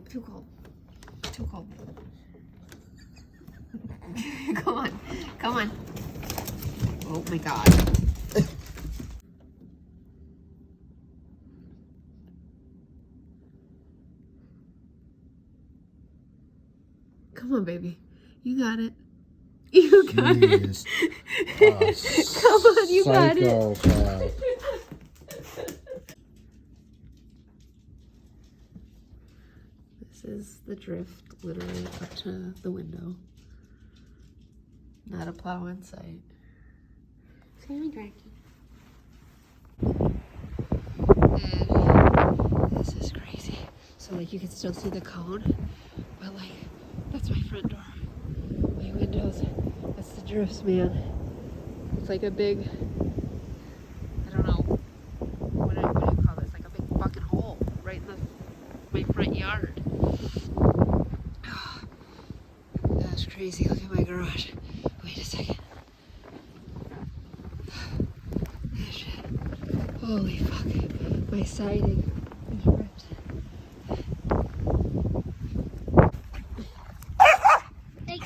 Too cold. Too cold. Come on. Come on. Oh my god. Come on, baby. You got it. You got it. Come on, you got it. This is the drift, literally up to the window. Not a plow in sight. It's gonna be cranky. This is crazy. So like you can still see the cone, but like that's my front door. My windows. That's the drifts, man. It's like a big, I don't know, what do you call this? Like a big fucking hole right in my front yard. That's crazy. Look at my garage. Wait a second. Shit. Holy fuck. My siding is ripped. Hey!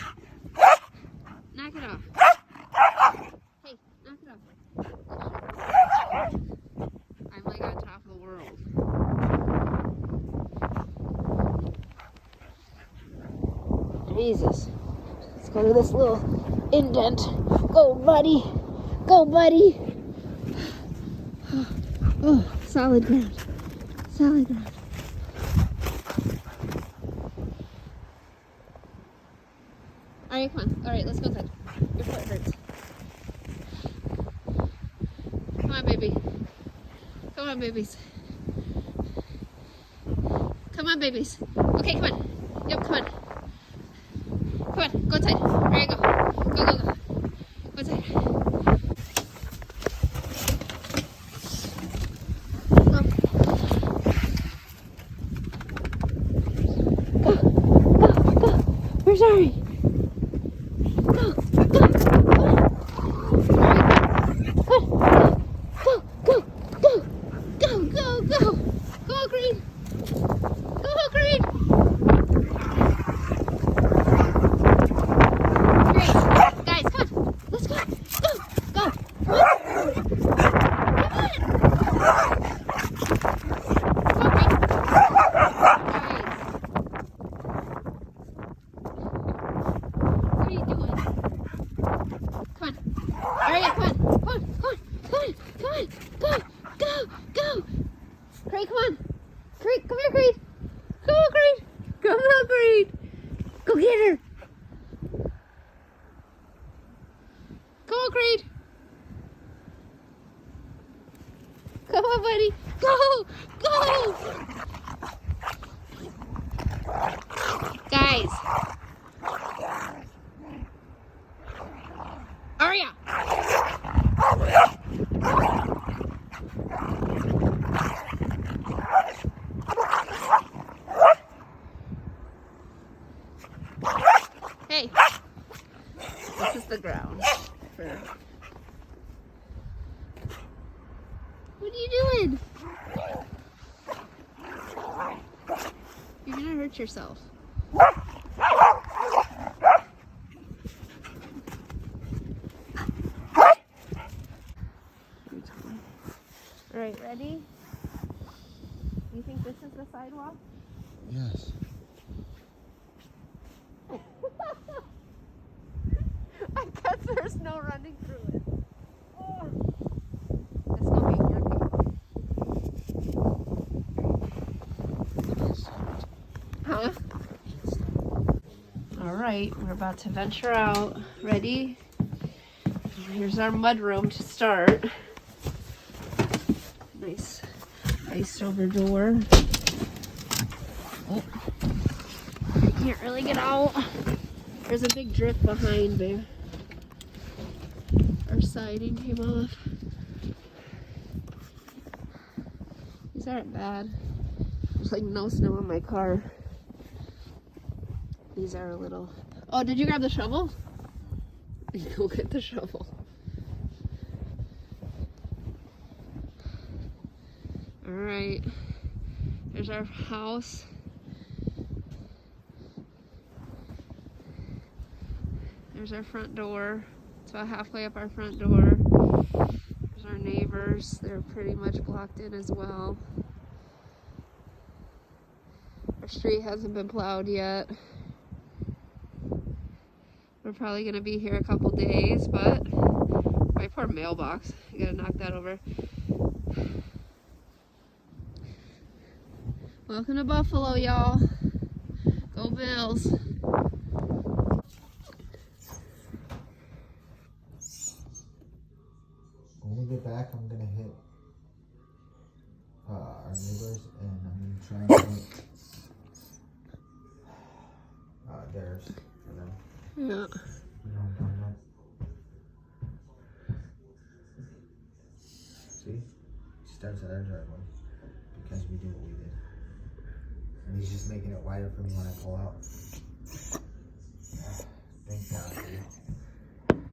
Knock it off. Hey, knock it off. I'm like on top of the world. Jesus. Let's go to this little indent. Go, buddy. Go, buddy. Oh, solid ground. Solid ground. Alright, come on. Alright, let's go inside. Your foot hurts. Come on, baby. Come on, babies. Come on, babies. Okay, come on. Yep, come on. Come on, go inside. There you go. Go, go, go. Go inside. Go. Go, go, go. Where's Ari? Go, go, go. Go, go, go. Go, go, go. Go, Green. Go, Green. Creed, come on. Creed, come here, Creed. Come on, Creed. Come on, Creed. Go get her. Come on, Creed. Come on, buddy. Go. Go. Guys. Aria. Hey, this is the ground. What are you doing? You're gonna hurt yourself. All right, ready? You think this is the sidewalk? Yes. I guess there's no running through it. Oh. It's gonna be working. Huh? Alright, we're about to venture out. Ready? Here's our mud room to start. Nice iced over door. Oh. I can't really get out. There's a big drift behind there. Our siding came off. These aren't bad. There's like no snow in my car. These are a little... Oh, did you grab the shovel? Go get the shovel. Alright. There's our house. There's our front door. It's about halfway up our front door. There's our neighbors. They're pretty much blocked in as well. Our street hasn't been plowed yet. We're probably gonna be here a couple days, but my poor mailbox. I gotta knock that over. Welcome to Buffalo, y'all. Go Bills. When we get back, I'm gonna hit our neighbors, and I'm gonna try and hit theirs for them. Yeah. See? He starts at our driveway because we do what we did. And he's just making it wider for me when I pull out. Thank God. Dude.